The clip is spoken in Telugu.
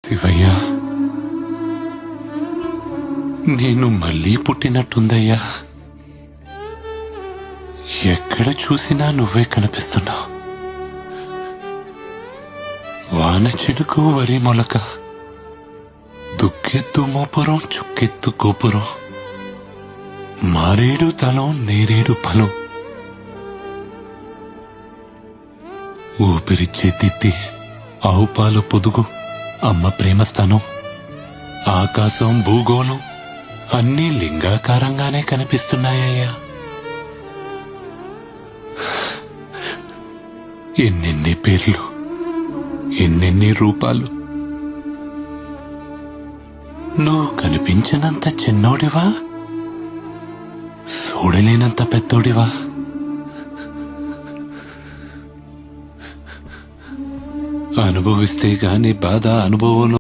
శివయ్య, నేను మళ్ళీ పుట్టినట్టుందయ్యా. ఎక్కడ చూసినా నువ్వే కనిపిస్తున్నావు. వాన చినుకు వరి మొలక, దుక్కెత్తు మోపురం చుక్కెత్తు గోపురం, మారేడు తలం నేరేడు ఫలం, ఊపిరిచ్చే తిత్తి ఆవు పాలు పొదుగు అమ్మ ప్రేమస్థానం, ఆకాశం భూగోళం అన్నీ లింగాకారంగానే కనిపిస్తున్నాయ్యా. ఎన్నెన్ని పేర్లు, ఎన్నెన్ని రూపాలు. నువ్వు కనిపించినంత చిన్నోడివా, చూడలేనంత పెద్దోడివా? అనుభవిస్తే గాని బాధ అనుభవం